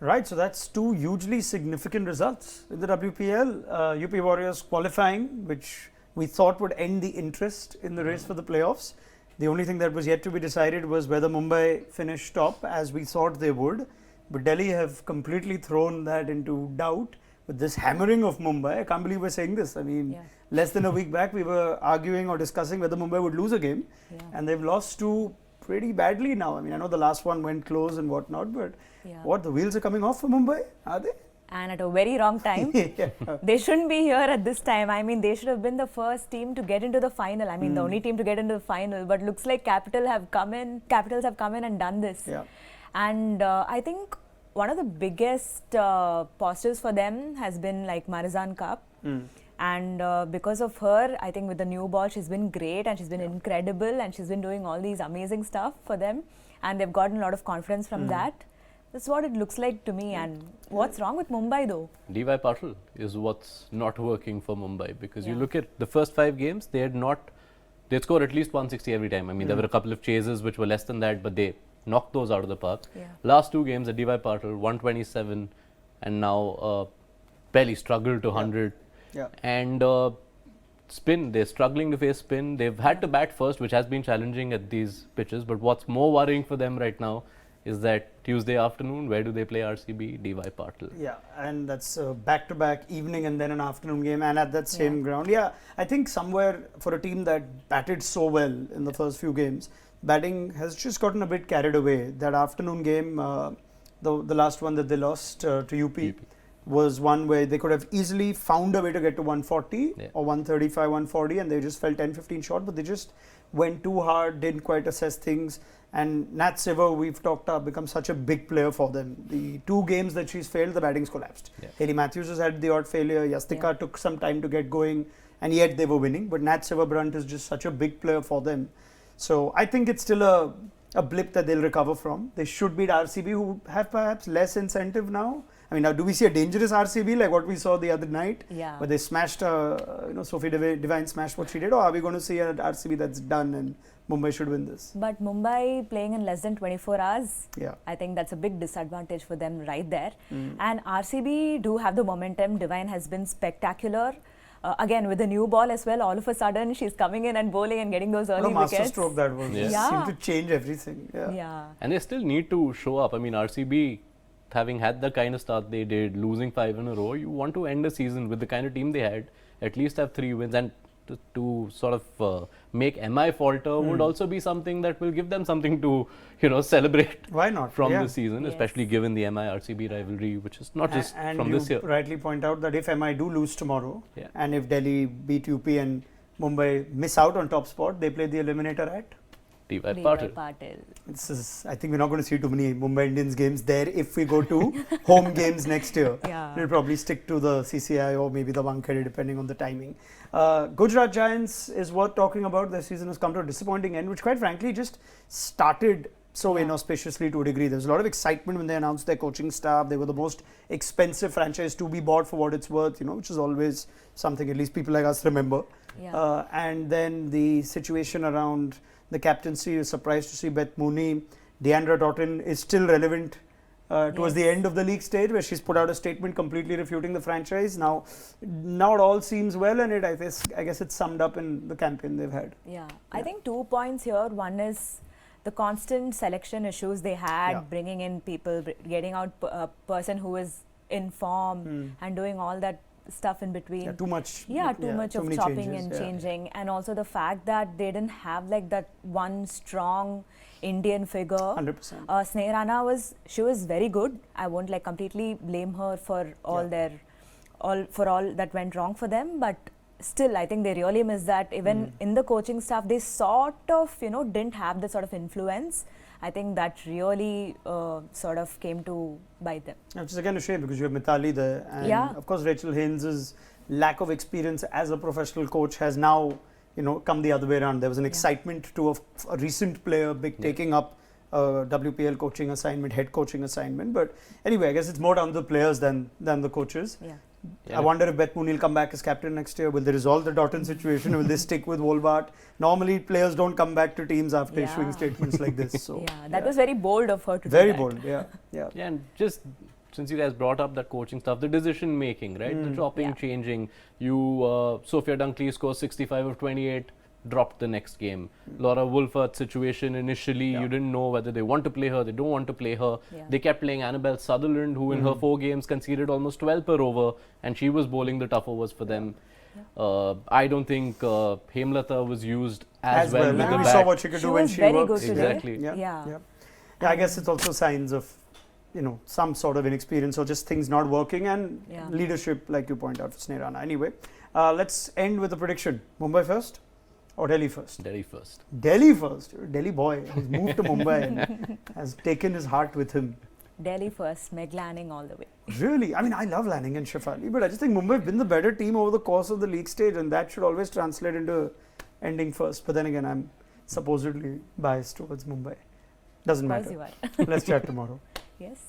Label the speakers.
Speaker 1: Right, so that's two hugely significant results in the WPL. UP Warriors qualifying, which we thought would end the interest in the race for the playoffs. The only thing that was yet to be decided was whether Mumbai finished top, as we thought they would. But Delhi have completely thrown that into doubt with this hammering of Mumbai. I can't believe we're saying this. I mean, less than a week back, we were arguing or discussing whether Mumbai would lose a game. And they've lost two pretty badly now. I mean, I know the last one went close and whatnot, but what, the wheels are coming off for Mumbai? Are they?
Speaker 2: And at a very wrong time. They shouldn't be here at this time. I mean, they should have been the first team to get into the final. I mean, the only team to get into the final. But looks like Capitals have come in and done this. And I think one of the biggest positives for them has been like Marizan Cup. And because of her, I think with the new ball, she's been great and she's been incredible and she's been doing all these amazing stuff for them. And they've gotten a lot of confidence from that. That's what it looks like to me. And what's wrong with Mumbai though?
Speaker 3: DY Patil is what's not working for Mumbai, because you look at the first 5 games, they'd score at least 160 every time. I mean, there were a couple of chases which were less than that, but they knocked those out of the park. Last 2 games at DY Patil, 127, and now barely struggled to 100. And spin, they're struggling to face spin. They've had to bat first, which has been challenging at these pitches. But what's more worrying for them right now is that Tuesday afternoon, where do they play RCB? DY Patil.
Speaker 1: Yeah, and that's a back-to-back evening and then an afternoon game, and at that same ground. Yeah, I think somewhere for a team that batted so well in the first few games, batting has just gotten a bit carried away. That afternoon game, the last one that they lost to UP, was one where they could have easily found a way to get to 140 or 135, 140, and they just fell 10-15 short, but they just went too hard, didn't quite assess things. And Nat Siver, we've talked about, become such a big player for them. The 2 games that she's failed, the batting's collapsed. Hayley Matthews has had the odd failure. Yastika took some time to get going, and yet they were winning. But Nat Siver Brunt is just such a big player for them. So I think it's still a blip that they'll recover from. They should beat RCB, who have perhaps less incentive now. I mean, now do we see a dangerous RCB like what we saw the other night? Where they smashed, Sophie Devine smashed what she did? Or are we going to see an RCB that's done and Mumbai should win this?
Speaker 2: But Mumbai playing in less than 24 hours, I think that's a big disadvantage for them right there. And RCB do have the momentum. Devine has been spectacular. Again, with the new ball as well, all of a sudden she's coming in and bowling and getting those early wickets.
Speaker 1: What a masterstroke that was. Seemed to change everything.
Speaker 3: And they still need to show up. I mean, RCB, having had the kind of start they did, losing 5 in a row, you want to end the season with the kind of team they had, at least have 3 wins, and to sort of make MI falter would also be something that will give them something to, celebrate.
Speaker 1: Why not?
Speaker 3: From the season, especially given the MI RCB rivalry, which is not just from this year.
Speaker 1: And you rightly point out that if MI do lose tomorrow, and if Delhi beat UP and Mumbai miss out on top spot, they play the eliminator at
Speaker 3: DY Patil.
Speaker 1: This is, I think we're not going to see too many Mumbai Indians games there if we go to home games next year. We'll probably stick to the CCI or maybe the Wankhede, depending on the timing. Gujarat Giants is worth talking about. Their season has come to a disappointing end, which quite frankly just started so inauspiciously to a degree. There was a lot of excitement when they announced their coaching staff. They were the most expensive franchise to be bought for what it's worth, which is always something at least people like us remember. And then the situation around the captaincy, is surprised to see Beth Mooney. Deandra Doughton is still relevant towards the end of the league stage, where she's put out a statement completely refuting the franchise. Now it all seems well, and I guess it's summed up in the campaign they've had.
Speaker 2: I think 2 points here. One is the constant selection issues they had, bringing in people, getting out a person who is in form and doing all that stuff in between.
Speaker 1: Too much.
Speaker 2: Too much of chopping and changing. And also the fact that they didn't have like that one strong Indian figure.
Speaker 1: 100%.
Speaker 2: Sneha Rana she was very good. I won't completely blame her for all that went wrong for them, but still I think they really missed that. Even in the coaching staff, they sort of didn't have the sort of influence. I think that really sort of came to bite them.
Speaker 1: Which is again a shame, because you have Mithali there, and of course Rachel Haynes' lack of experience as a professional coach has now come the other way around. There was an excitement to a recent player taking up WPL coaching assignment, head coaching assignment. But anyway, I guess it's more down to the players than the coaches. I wonder if Beth Mooney will come back as captain next year. Will they resolve the Doughton situation? Will they stick with Wolbart? Normally, players don't come back to teams after issuing statements like this. So
Speaker 2: that was very bold of her to do
Speaker 1: very
Speaker 2: that.
Speaker 1: bold,
Speaker 3: and just since you guys brought up that coaching stuff, the decision making, right? The chopping, changing. You, Sophia Dunkley scores 65 of 28, dropped the next game. Laura Wolfert's situation initially, you didn't know whether they want to play her, they don't want to play her.
Speaker 2: Yeah.
Speaker 3: They kept playing Annabelle Sutherland, who in her 4 games conceded almost 12 per over, and she was bowling the tough overs for them. I don't think Hemlata was used as well with the
Speaker 1: We
Speaker 3: bat.
Speaker 1: saw what she could
Speaker 2: She
Speaker 1: do when
Speaker 2: was
Speaker 1: she
Speaker 2: very
Speaker 1: works.
Speaker 2: good today.
Speaker 3: Exactly.
Speaker 2: Yeah.
Speaker 1: I guess it's also signs of, some sort of inexperience or just things not working and leadership, like you point out, for Snehrana. Anyway, let's end with a prediction. Mumbai first or Delhi first?
Speaker 3: Delhi first.
Speaker 1: Delhi first. You're a Delhi boy who's moved to Mumbai and has taken his heart with him.
Speaker 2: Delhi first, Meg Lanning all the way.
Speaker 1: Really? I mean, I love Lanning and Shefali, but I just think Mumbai have been the better team over the course of the league stage, and that should always translate into ending first. But then again, I'm supposedly biased towards Mumbai. Doesn't
Speaker 2: Of course
Speaker 1: matter.
Speaker 2: you are.
Speaker 1: Let's chat tomorrow.
Speaker 2: Yes.